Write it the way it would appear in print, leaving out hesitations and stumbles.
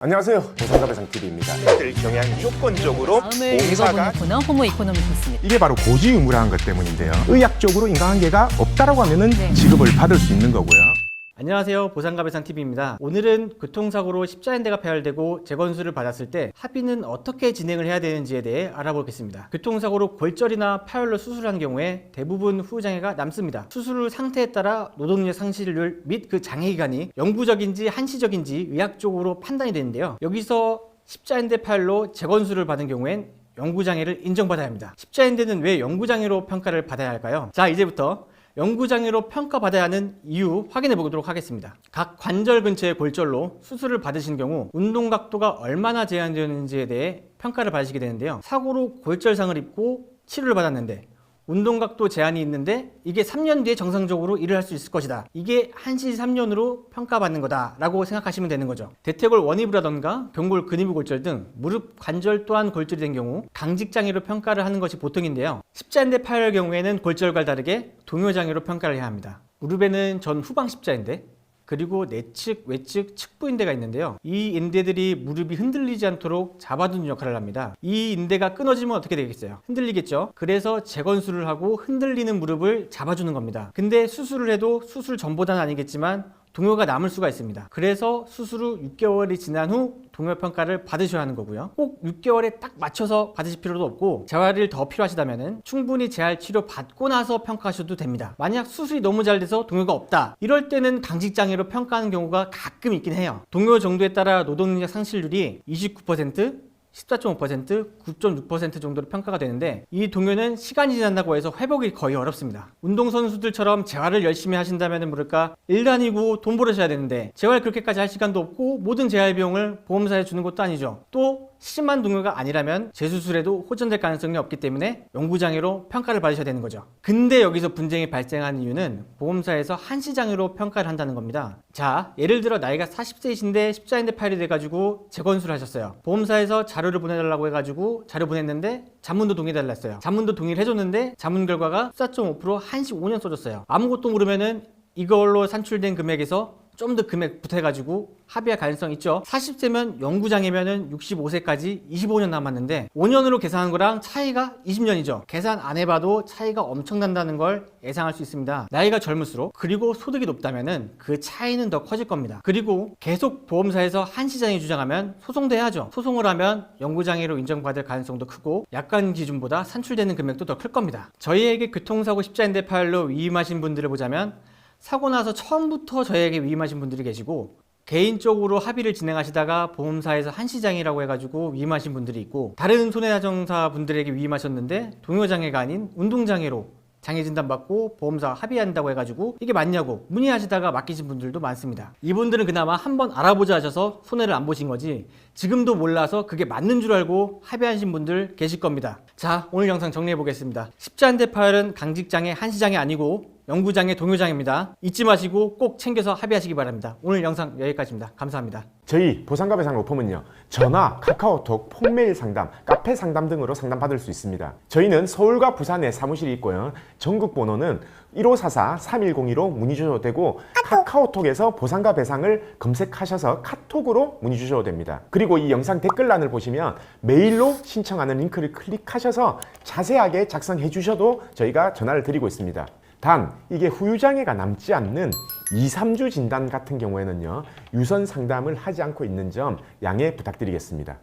안녕하세요. 보상가배상TV입니다. 들 경향이 조건적으로 다음을 공사가 읽어보는 코너 호모 이코노미크스입니다. 이게 바로 고지의무라는 것 때문인데요. 의학적으로 인과관계가 없다라고 하면은 네. 지급을 받을 수 있는 거고요. 안녕하세요. 보상가배상TV입니다. 오늘은 교통사고로 십자인대가 파열되고 재건수를 받았을 때 합의는 어떻게 진행을 해야 되는지에 대해 알아보겠습니다. 교통사고로 골절이나 파열로 수술한 경우에 대부분 후유장애가 남습니다. 수술 상태에 따라 노동력 상실률 및 그 장애기간이 영구적인지 한시적인지 의학적으로 판단이 되는데요. 여기서 십자인대 파열로 재건수를 받은 경우엔 영구장애를 인정받아야 합니다. 십자인대는 왜 영구장애로 평가를 받아야 할까요? 자, 이제부터 영구장애로 평가받아야 하는 이유 확인해 보도록 하겠습니다. 각 관절 근처의 골절로 수술을 받으신 경우 운동 각도가 얼마나 제한되었는지에 대해 평가를 받으시게 되는데요. 사고로 골절상을 입고 치료를 받았는데 운동 각도 제한이 있는데 이게 3년 뒤에 정상적으로 일을 할 수 있을 것이다. 이게 한시 3년으로 평가받는 거다라고 생각하시면 되는 거죠. 대퇴골 원이브라던가 경골 근위부 골절 등 무릎 관절 또한 골절이 된 경우 강직장애로 평가를 하는 것이 보통인데요. 십자인대 파열 경우에는 골절과 다르게 동요장애로 평가를 해야 합니다. 무릎에는 전 후방 십자인대 그리고 내측, 외측, 측부인대가 있는데요. 이 인대들이 무릎이 흔들리지 않도록 잡아두는 역할을 합니다. 이 인대가 끊어지면 어떻게 되겠어요? 흔들리겠죠? 그래서 재건수를 하고 흔들리는 무릎을 잡아주는 겁니다. 근데 수술을 해도 수술 전보다는 아니겠지만 동요가 남을 수가 있습니다. 그래서 수술 후 6개월이 지난 후 동요 평가를 받으셔야 하는 거고요. 꼭 6개월에 딱 맞춰서 받으실 필요도 없고 재활이 더 필요하시다면 충분히 재활 치료 받고 나서 평가하셔도 됩니다. 만약 수술이 너무 잘 돼서 동요가 없다. 이럴 때는 강직장애로 평가하는 경우가 가끔 있긴 해요. 동요 정도에 따라 노동력 상실률이 29%, 14.5%, 9.6% 정도로 평가가 되는데 이 동요는 시간이 지난다고 해서 회복이 거의 어렵습니다. 운동선수들처럼 재활을 열심히 하신다면 모를까 일 다니고 돈 벌으셔야 되는데 재활 그렇게까지 할 시간도 없고 모든 재활 비용을 보험사에 주는 것도 아니죠. 또 심한 동요가 아니라면 재수술에도 호전될 가능성이 없기 때문에 영구장애로 평가를 받으셔야 되는 거죠. 근데 여기서 분쟁이 발생한 이유는 보험사에서 한시장애로 평가를 한다는 겁니다. 자, 예를 들어 나이가 40세이신데 십자인대 파열이 돼가지고 재건수를 하셨어요. 보험사에서 자료를 보내달라고 해가지고 자료 보냈는데 자문도 동의해달라 했어요. 자문도 동의를 해줬는데 자문 결과가 14.5% 한시 5년 써줬어요. 아무것도 모르면은 이걸로 산출된 금액에서 좀 더 금액 붙여가지고 합의할 가능성 있죠. 40세면 영구장애면은 65세까지 25년 남았는데 5년으로 계산한 거랑 차이가 20년이죠. 계산 안 해봐도 차이가 엄청난다는 걸 예상할 수 있습니다. 나이가 젊을수록 그리고 소득이 높다면은 그 차이는 더 커질 겁니다. 그리고 계속 보험사에서 한시장애 주장하면 소송도 해야죠. 소송을 하면 영구장애로 인정받을 가능성도 크고 약관 기준보다 산출되는 금액도 더 클 겁니다. 저희에게 교통사고 십자인대 파열로 위임하신 분들을 보자면 사고 나서 처음부터 저에게 위임하신 분들이 계시고 개인적으로 합의를 진행하시다가 보험사에서 한시장애라고 해가지고 위임하신 분들이 있고 다른 손해자정사 분들에게 위임하셨는데 동요장애가 아닌 운동장애로 장애 진단받고 보험사 합의한다고 해가지고 이게 맞냐고 문의하시다가 맡기신 분들도 많습니다. 이분들은 그나마 한번 알아보자 하셔서 손해를 안 보신 거지 지금도 몰라서 그게 맞는 줄 알고 합의하신 분들 계실 겁니다. 자, 오늘 영상 정리해 보겠습니다. 십자인대 파열은 강직장애, 한시장애 아니고 영구장애, 동요장애입니다. 잊지 마시고 꼭 챙겨서 합의하시기 바랍니다. 오늘 영상 여기까지입니다. 감사합니다. 저희 보상가배상 로펌은요, 전화, 카카오톡, 폰메일 상담, 카페 상담 등으로 상담받을 수 있습니다. 저희는 서울과 부산에 사무실이 있고요. 전국 번호는 1544-3102로 문의 주셔도 되고 카카오톡에서 보상가배상을 검색하셔서 카톡으로 문의 주셔도 됩니다. 그리고 이 영상 댓글란을 보시면 메일로 신청하는 링크를 클릭하셔서 자세하게 작성해 주셔도 저희가 전화를 드리고 있습니다. 단 이게 후유장애가 남지 않는 2, 3주 진단 같은 경우에는요, 유선 상담을 하지 않고 있는 점 양해 부탁드리겠습니다.